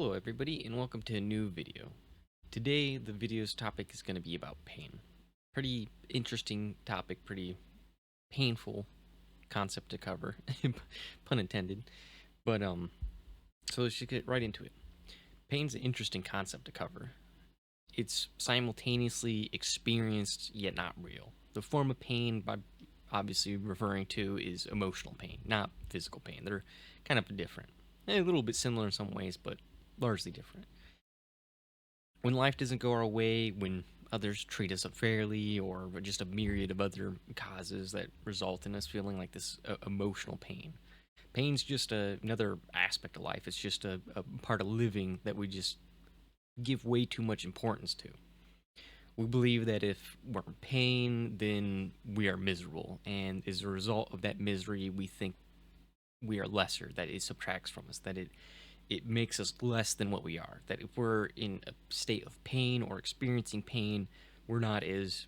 Hello everybody and welcome to a new video. Today the video's topic is going to be about pain. Pretty interesting topic, pretty painful concept to cover, pun intended. But so let's just get right into it. Pain's an interesting concept to cover. It's simultaneously experienced yet not real. The form of pain by obviously referring to is emotional pain, not physical pain. They're kind of different. A little bit similar in some ways, but largely different. When life doesn't go our way, when others treat us unfairly, or just a myriad of other causes that result in us feeling like this emotional pain. Pain's just another aspect of life. It's just a part of living that we just give way too much importance to. We believe that if we're in pain, then we are miserable, and as a result of that misery, we think we are lesser, that it subtracts from us, that it makes us less than what we are. That if we're in a state of pain or experiencing pain, we're not as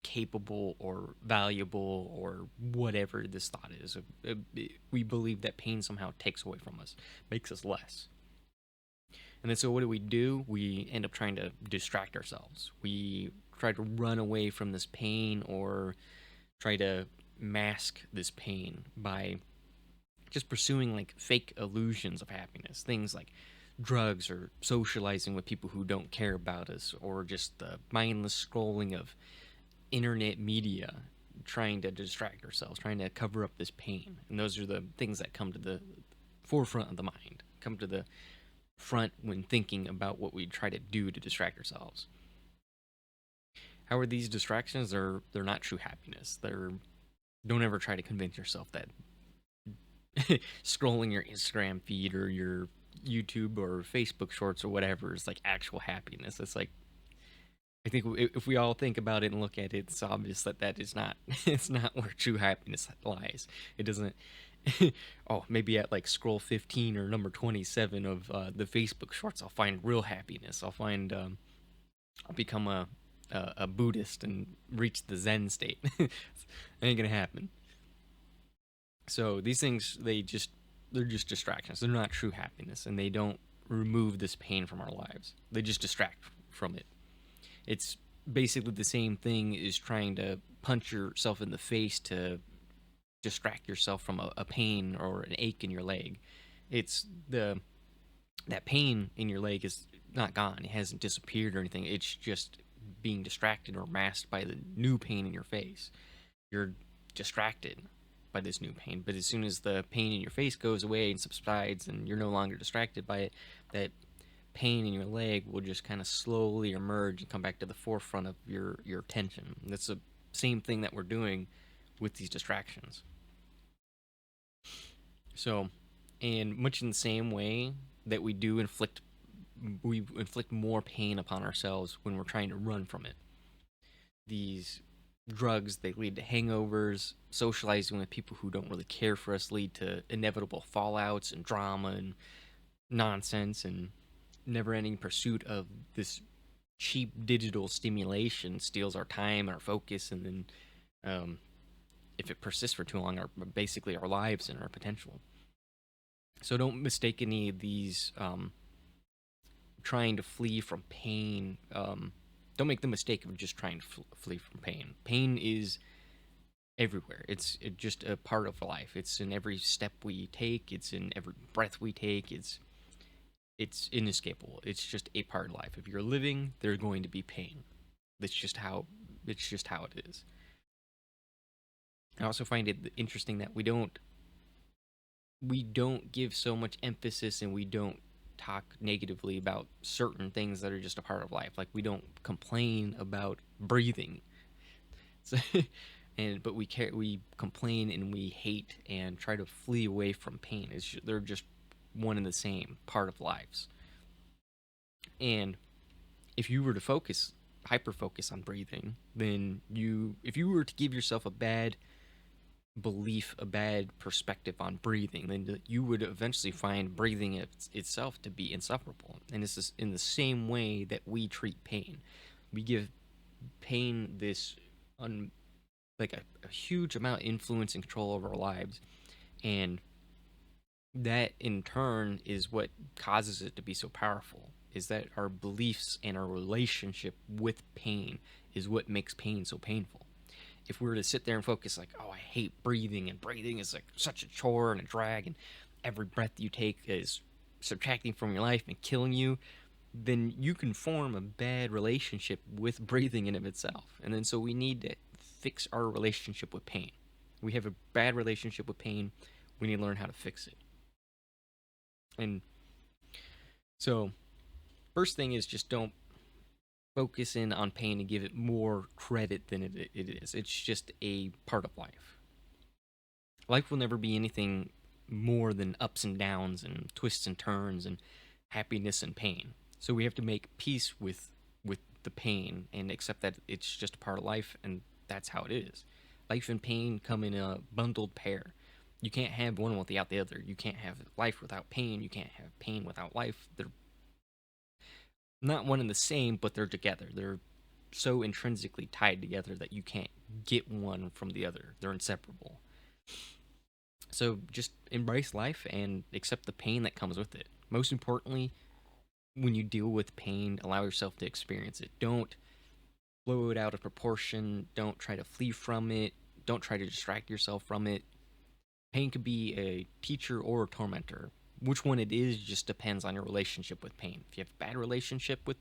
capable or valuable or whatever this thought is. We believe that pain somehow takes away from us, makes us less. And then so what do? We end up trying to distract ourselves. We try to run away from this pain or try to mask this pain by just pursuing like fake illusions of happiness, things like drugs or socializing with people who don't care about us, or just the mindless scrolling of internet media, trying to distract ourselves, trying to cover up this pain. And those are the things that come to the forefront of the mind, come to the front when thinking about what we try to do to distract ourselves. How are these distractions? They're not true happiness. Don't ever try to convince yourself that scrolling your Instagram feed or your YouTube or Facebook shorts or whatever is like actual happiness. It's like, I think if we all think about it and look at it, it's obvious that that is not it's not where true happiness lies. It doesn't. Oh, maybe at like scroll 15 or number 27 of the Facebook shorts, I'll find real happiness. I'll become a Buddhist and reach the Zen state. Ain't gonna happen. So these things, they're just distractions. They're not true happiness, and they don't remove this pain from our lives. They just distract from it. It's basically the same thing as trying to punch yourself in the face to distract yourself from a pain or an ache in your leg. It's the that pain in your leg is not gone. It hasn't disappeared or anything. It's just being distracted or masked by the new pain in your face. You're distracted by this new pain, but as soon as the pain in your face goes away and subsides and you're no longer distracted by it, that pain in your leg will just kind of slowly emerge and come back to the forefront of your attention. That's the same thing that we're doing with these distractions. So, and much in the same way that we inflict more pain upon ourselves when we're trying to run from it. These drugs, they lead to hangovers. Socializing with people who don't really care for us lead to inevitable fallouts and drama and nonsense, and never-ending pursuit of this cheap digital stimulation steals our time, our focus, and then if it persists for too long, basically our lives and our potential. So don't mistake any of these trying to flee from pain. Don't make the mistake of just trying to flee from pain. Pain is everywhere. It's just a part of life. It's in every step we take. It's in every breath we take. It's inescapable. It's just a part of life. If you're living, there's going to be pain. That's just how it is. I also find it interesting that we don't give so much emphasis, and we don't talk negatively about certain things that are just a part of life. Like, we don't complain about breathing. So, but we complain and we hate and try to flee away from pain. They're just one and the same part of lives. And if you were to hyper focus on breathing, then if you were to give yourself a bad belief, a bad perspective on breathing, then you would eventually find breathing itself to be insufferable. And this is in the same way that we treat pain. We give pain this like a huge amount of influence and control over our lives, and that in turn is what causes it to be so powerful, is that our beliefs and our relationship with pain is what makes pain so painful. If we were to sit there and focus like, oh, I hate breathing, and breathing is like such a chore and a drag, and every breath you take is subtracting from your life and killing you, then you can form a bad relationship with breathing in of itself. And then so we need to fix our relationship with pain. We have a bad relationship with pain. We need to learn how to fix it. And so first thing is, just don't focus in on pain and give it more credit than it is. It's just a part of life. Life will never be anything more than ups and downs and twists and turns and happiness and pain. So we have to make peace with the pain and accept that it's just a part of life, and that's how it is. Life and pain come in a bundled pair. You can't have one without the other. You can't have life without pain. You can't have pain without life. They're not one and the same, but they're together. They're so intrinsically tied together that you can't get one from the other. They're inseparable. So just embrace life and accept the pain that comes with it. Most importantly, when you deal with pain, allow yourself to experience it. Don't blow it out of proportion. Don't try to flee from it. Don't try to distract yourself from it. Pain could be a teacher or a tormentor. Which one it is just depends on your relationship with pain. If you have a bad relationship with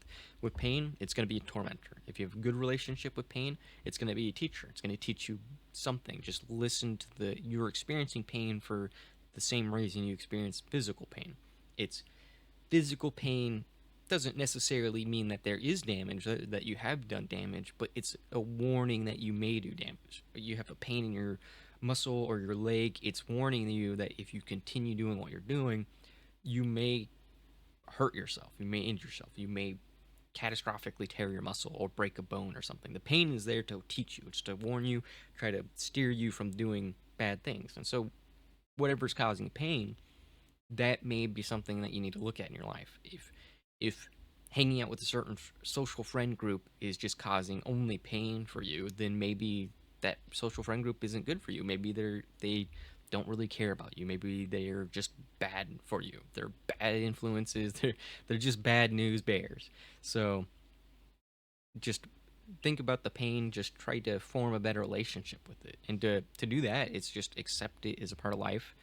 pain, it's going to be a tormentor. If you have a good relationship with pain, it's going to be a teacher. It's going to teach you something. Just listen to you're experiencing pain for the same reason you experience physical pain. It's physical pain doesn't necessarily mean that there is damage, that you have done damage, but it's a warning that you may do damage. You have a pain in your muscle or your leg, it's warning you that if you continue doing what you're doing, you may hurt yourself, you may injure yourself, you may catastrophically tear your muscle or break a bone or something. The pain is there to teach you, it's to warn you, try to steer you from doing bad things. And so whatever's causing pain, that may be something that you need to look at in your life. If hanging out with a certain social friend group is just causing only pain for you, then maybe that social friend group isn't good for you. Maybe they don't really care about you. Maybe they're just bad for you. They're bad influences. They're just bad news bears. So just think about the pain. Just try to form a better relationship with it. And to do that, it's just accept it as a part of life.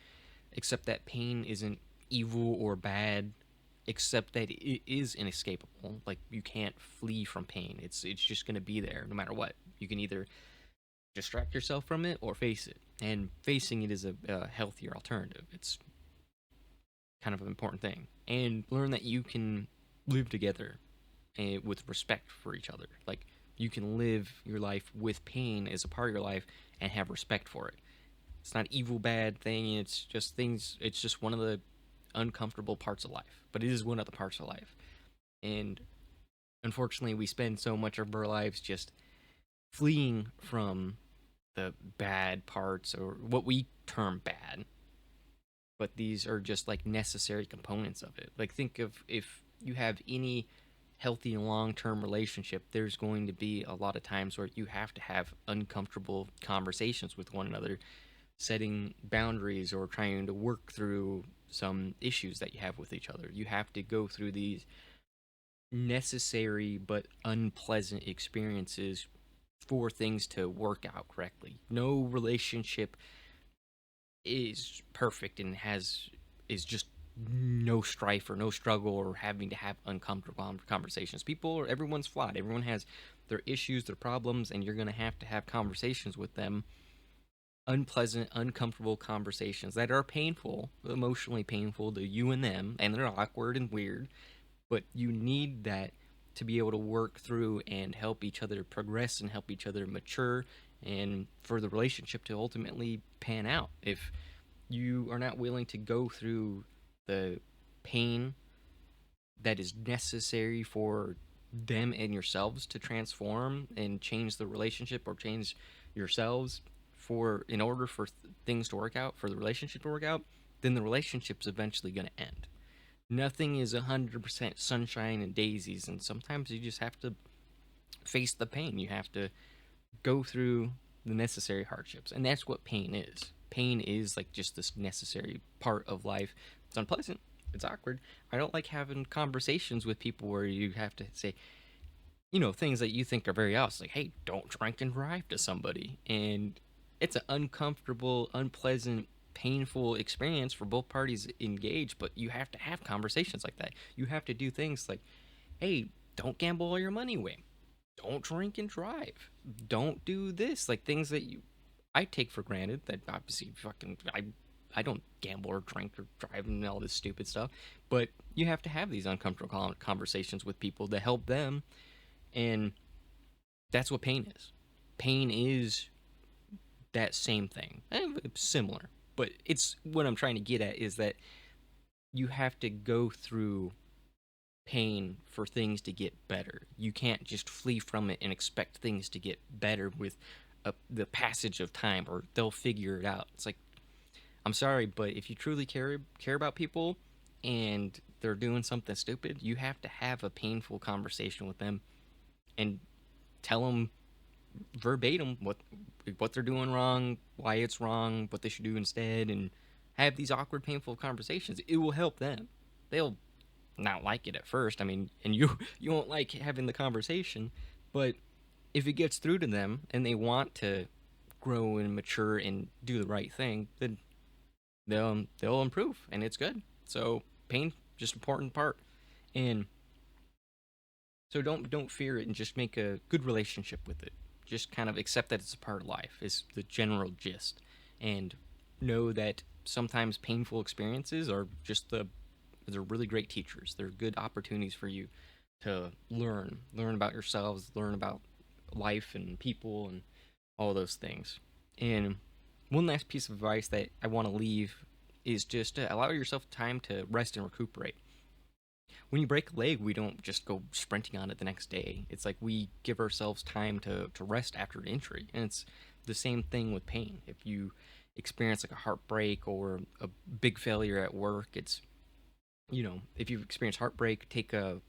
Accept that pain isn't evil or bad. Accept that it is inescapable. Like, you can't flee from pain. It's just gonna be there no matter what. You can either distract yourself from it or face it. And facing it is a healthier alternative. It's kind of an important thing. And learn that you can live together with respect for each other. Like, you can live your life with pain as a part of your life and have respect for it. It's not evil, bad thing. It's just things. It's just one of the uncomfortable parts of life. But it is one of the parts of life. And unfortunately, we spend so much of our lives just fleeing from the bad parts, or what we term bad. But these are just like necessary components of it. Like, think of if you have any healthy long-term relationship, there's going to be a lot of times where you have to have uncomfortable conversations with one another, setting boundaries or trying to work through some issues that you have with each other. You have to go through these necessary but unpleasant experiences for things to work out correctly. No relationship is perfect and is just no strife or no struggle or having to have uncomfortable conversations. Everyone's flawed. Everyone has their issues, their problems, and you're going to have conversations with them. Unpleasant, uncomfortable conversations that are painful, emotionally painful to you and them, and they're awkward and weird, but you need that to be able to work through and help each other progress and help each other mature, and for the relationship to ultimately pan out. If you are not willing to go through the pain that is necessary for them and yourselves to transform and change the relationship or change yourselves in order for things to work out, for the relationship to work out, then the relationship's eventually going to end. Nothing is 100% sunshine and daisies, and sometimes you just have to face the pain. You have to go through the necessary hardships, and that's what pain is. pain is like just this necessary part of life. It's unpleasant, it's awkward. I don't like having conversations with people where you have to say, things that you think are very obvious, like, hey, don't drink and drive to somebody. And it's an uncomfortable, unpleasant, painful experience for both parties engaged, but you have to have conversations like that. You have to do things like, hey, don't gamble all your money away. Don't drink and drive. Don't do this. Like things that I take for granted that obviously I don't gamble or drink or drive and all this stupid stuff, but you have to have these uncomfortable conversations with people to help them. And that's what pain is. Pain is that same thing, similar, but it's what I'm trying to get at is that you have to go through pain for things to get better. You can't just flee from it and expect things to get better with the passage of time, or they'll figure it out. It's like, I'm sorry, but if you truly care about people and they're doing something stupid, you have to have a painful conversation with them and tell them verbatim what they're doing wrong, why it's wrong, what they should do instead, and have these awkward, painful conversations. It will help them. They'll not like it at first. I mean, and you won't like having the conversation, but if it gets through to them and they want to grow and mature and do the right thing, then they'll improve, and it's good. So pain just important part, and so don't fear it, and just make a good relationship with it. Just kind of accept that it's a part of life is the general gist, and know that sometimes painful experiences are just they're really great teachers. They're good opportunities for you to learn about yourselves, learn about life and people and all those things. And one last piece of advice that I want to leave is just to allow yourself time to rest and recuperate. When you break a leg, we don't just go sprinting on it the next day. It's like we give ourselves time to rest after an injury. And it's the same thing with pain. If you experience like a heartbreak or a big failure at work, it's, if you experience heartbreak, take a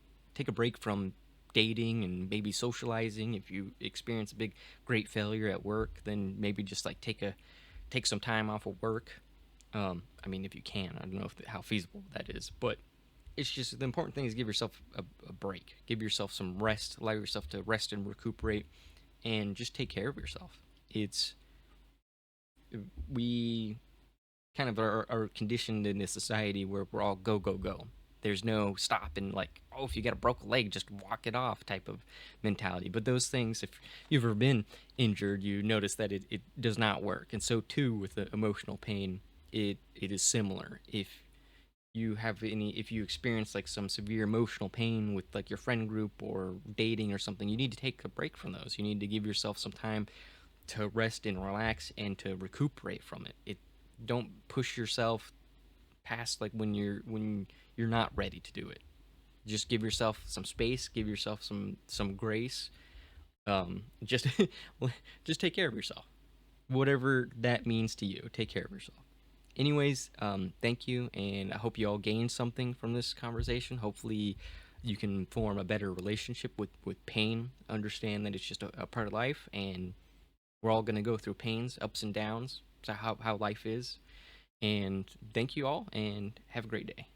break from dating and maybe socializing. If you experience a big great failure at work, then maybe just like take some time off of work. I mean, if you can, I don't know how feasible that is, but it's just the important thing is give yourself a break, give yourself some rest, allow yourself to rest and recuperate, and just take care of yourself. It's we kind of are conditioned in this society where we're all go go go. There's no stop and like, oh, if you got a broken leg, just walk it off type of mentality. But those things, if you've ever been injured, you notice that it does not work. And so too with the emotional pain, it is similar. If you experience like some severe emotional pain with like your friend group or dating or something, you need to take a break from those. You need to give yourself some time to rest and relax and to recuperate from it. Don't push yourself past like when you're not ready to do it. Just give yourself some space, give yourself some grace. Just just take care of yourself, whatever that means to you. Take care of yourself. Anyways, thank you, and I hope you all gained something from this conversation. Hopefully you can form a better relationship with pain, understand that it's just a part of life, and we're all going to go through pains, ups and downs. That's how life is. And thank you all, and have a great day.